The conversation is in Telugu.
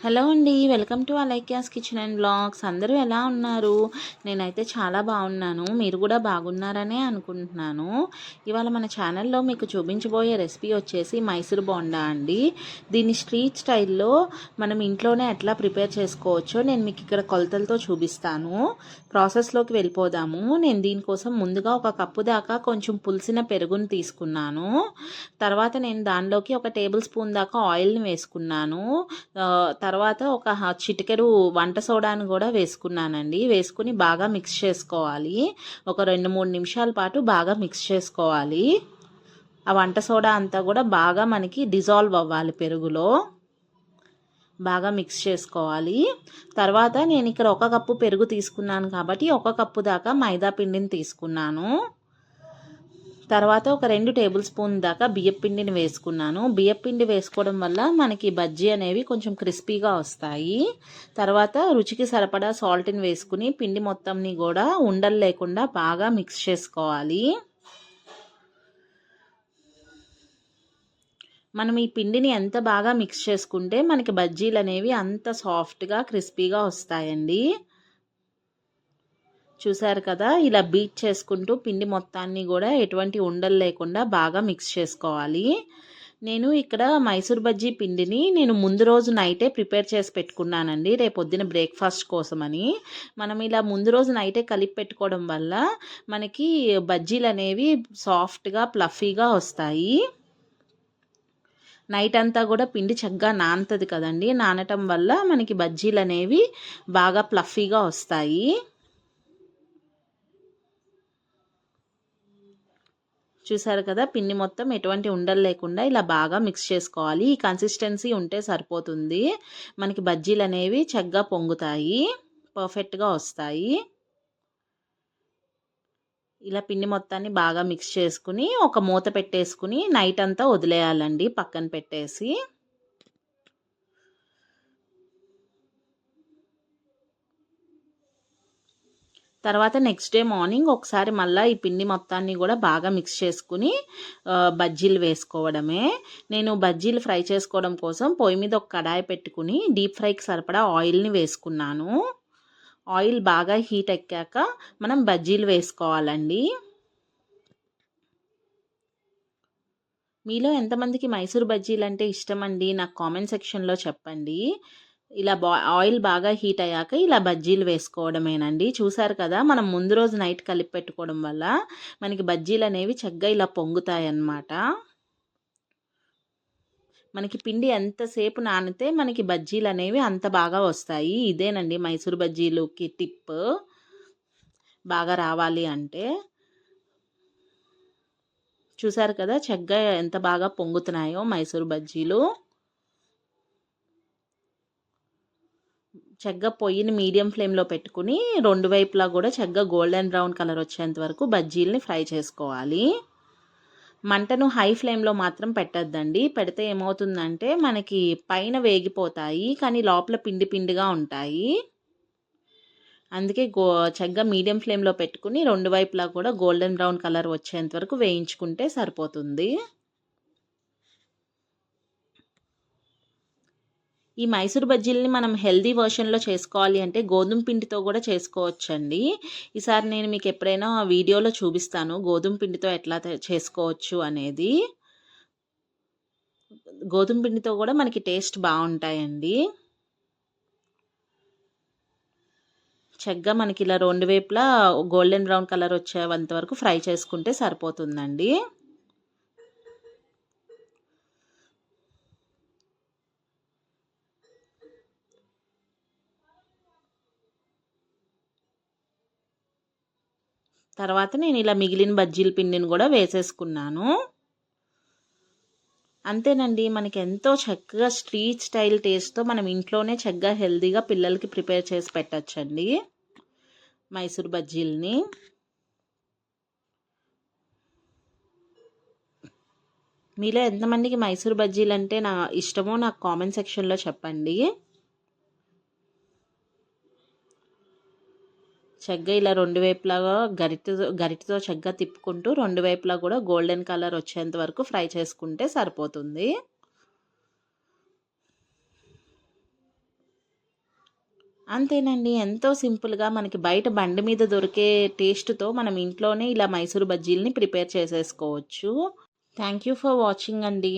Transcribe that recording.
హలో అండి, welcome to Alaikya's kitchen and blogs. అందరూ ఎలా ఉన్నారు? నేనైతే చాలా బాగున్నాను. మీరు కూడా బాగున్నారనే అనుకుంటున్నాను. ఇవాళ మన ఛానల్లో మీకు చూపించబోయే రెసిపీ వచ్చేసి మైసూర్ బోండా అండి. దీన్ని స్ట్రీట్ స్టైల్లో మనం ఇంట్లోనే ఎట్లా ప్రిపేర్ చేసుకోవచ్చో నేను మీకు ఇక్కడ కొలతలతో చూపిస్తాను. ప్రాసెస్లోకి వెళ్ళిపోదాము. నేను దీనికోసం ముందుగా ఒక కప్పు దాకా కొంచెం పులిసిన పెరుగుని తీసుకున్నాను. తర్వాత నేను దానిలోకి ఒక టేబుల్ స్పూన్ దాకా ఆయిల్ని వేసుకున్నాను. తర్వాత ఒక చిటికెడు వంట సోడాను కూడా వేసుకున్నానండి. వేసుకుని బాగా మిక్స్ చేసుకోవాలి. ఒక 2-3 నిమిషాల పాటు బాగా మిక్స్ చేసుకోవాలి. ఆ వంట సోడా అంతా కూడా బాగా మనకి డిజాల్వ్ అవ్వాలి పెరుగులో. బాగా మిక్స్ చేసుకోవాలి. తర్వాత నేను ఇక్కడ 1 కప్పు పెరుగు తీసుకున్నాను కాబట్టి 1 కప్పు దాకా మైదా పిండిని తీసుకున్నాను. తర్వాత ఒక 2 టేబుల్ స్పూన్ దాకా బియ్యపిండిని వేసుకున్నాను. బియ్యపిండి వేసుకోవడం వల్ల మనకి బజ్జీ అనేవి కొంచెం క్రిస్పీగా వస్తాయి. తర్వాత రుచికి సరిపడా సాల్ట్ని వేసుకుని పిండి మొత్తంని కూడా ఉండలు లేకుండా బాగా మిక్స్ చేసుకోవాలి. మనం ఈ పిండిని ఎంత బాగా మిక్స్ చేసుకుంటే మనకి బజ్జీలు అనేవి అంత సాఫ్ట్గా క్రిస్పీగా వస్తాయండి. చూసారు కదా, ఇలా బీట్ చేసుకుంటూ పిండి మొత్తాన్ని కూడా ఎటువంటి ఉండలు లేకుండా బాగా మిక్స్ చేసుకోవాలి. నేను ఇక్కడ మైసూర్ బజ్జీ పిండిని నేను ముందు రోజు నైటే ప్రిపేర్ చేసి పెట్టుకున్నానండి, రేపొద్దున బ్రేక్ఫాస్ట్ కోసమని. మనం ఇలా ముందు రోజు నైటే కలిపి పెట్టుకోవడం వల్ల మనకి బజ్జీలు అనేవి సాఫ్ట్గా ప్లఫీగా వస్తాయి. నైట్ అంతా కూడా పిండి చక్కగా నానుతుంది కదండి. నానటం వల్ల మనకి బజ్జీలు అనేవి బాగా ప్లఫీగా వస్తాయి. చూసారు కదా, పిండి మొత్తం ఎటువంటి ఉండలు లేకుండా ఇలా బాగా మిక్స్ చేసుకోవాలి. ఈ కన్సిస్టెన్సీ ఉంటే సరిపోతుంది. మనకి బజ్జీలు అనేవి చక్కగా పొంగుతాయి, పర్ఫెక్ట్గా వస్తాయి. ఇలా పిండి మొత్తాన్ని బాగా మిక్స్ చేసుకుని ఒక మూత పెట్టేసుకుని నైట్ అంతా వదిలేయాలండి పక్కన పెట్టేసి. తర్వాత నెక్స్ట్ డే మార్నింగ్ ఒకసారి మళ్ళీ ఈ పిండి మొత్తాన్ని కూడా బాగా మిక్స్ చేసుకుని బజ్జీలు వేసుకోవడమే. నేను బజ్జీలు ఫ్రై చేసుకోవడం కోసం పొయ్యి మీద ఒక కడాయి పెట్టుకుని డీప్ ఫ్రైకి సరిపడా ఆయిల్ని వేసుకున్నాను. ఆయిల్ బాగా హీట్ ఎక్కాక మనం బజ్జీలు వేసుకోవాలండి. మీలో ఎంతమందికి మైసూర్ బజ్జీలు అంటే ఇష్టం అండి? నాకు కామెంట్ సెక్షన్లో చెప్పండి. ఇలా ఆయిల్ బాగా హీట్ అయ్యాక ఇలా బజ్జీలు వేసుకోవడమేనండి. చూసారు కదా, మనం ముందు రోజు నైట్ కలిపి పెట్టుకోవడం వల్ల మనకి బజ్జీలు అనేవి చక్కగా ఇలా పొంగుతాయి అన్నమాట. మనకి పిండి ఎంతసేపు నానితే మనకి బజ్జీలు అనేవి అంత బాగా వస్తాయి. ఇదేనండి మైసూర్ బజ్జీలుకి టిప్, బాగా రావాలి అంటే. చూసారు కదా చక్కగా ఎంత బాగా పొంగుతున్నాయో మైసూర్ బజ్జీలు. చక్కగా పొయ్యిని మీడియం ఫ్లేమ్లో పెట్టుకుని 2 వైపులా కూడా చక్కగా గోల్డెన్ బ్రౌన్ కలర్ వచ్చేంత వరకు బజ్జీలని ఫ్రై చేసుకోవాలి. మంటను హై ఫ్లేమ్లో మాత్రం పెట్టద్దండి. పెడితే ఏమవుతుందంటే మనకి పైన వేగిపోతాయి కానీ లోపల పిండి పిండిగా ఉంటాయి. అందుకే చక్కగా మీడియం ఫ్లేమ్లో పెట్టుకుని 2 వైపులా కూడా గోల్డెన్ బ్రౌన్ కలర్ వచ్చేంత వరకు వేయించుకుంటే సరిపోతుంది. ఈ మైసూర్ బజ్జీలని మనం హెల్దీ వర్షన్లో చేసుకోవాలి అంటే గోధుమ పిండితో కూడా చేసుకోవచ్చండి. ఈసారి నేను మీకు ఎప్పుడైనా వీడియోలో చూపిస్తాను గోధుమ పిండితో ఎట్లా చేసుకోవచ్చు అనేది. గోధుమ పిండితో కూడా మనకి టేస్ట్ బాగుంటాయండి. చక్కగా మనకి ఇలా 2 వైపులా గోల్డెన్ బ్రౌన్ కలర్ వచ్చేంత వరకు ఫ్రై చేసుకుంటే సరిపోతుందండి. తర్వాత నేను ఇలా మిగిలిన బజ్జీల పిండిని కూడా వేసేసుకున్నాను. అంతేనండి, మనకి ఎంతో చక్కగా స్ట్రీట్ స్టైల్ టేస్ట్తో మనం ఇంట్లోనే చక్కగా హెల్తీగా పిల్లలకి ప్రిపేర్ చేసి పెట్టచ్చండి మైసూర్ బజ్జీలని. మీలో ఎంతమందికి మైసూర్ బజ్జీలు అంటే ఇష్టమో నాకు కామెంట్ సెక్షన్లో చెప్పండి. చక్కగా ఇలా 2 వైపులా గరిటతో చక్కగా తిప్పుకుంటూ 2 వైపులా కూడా గోల్డెన్ కలర్ వచ్చేంత వరకు ఫ్రై చేసుకుంటే సరిపోతుంది. అంతేనండి. ఎంతో సింపుల్‌గా మనకి బయట బండి మీద దొరికే టేస్ట్‌తో మనం ఇంట్లోనే ఇలా మైసూర్ బజ్జీలని ప్రిపేర్ చేసేసుకోవచ్చు. థ్యాంక్ యూ ఫర్ వాచింగ్ అండి.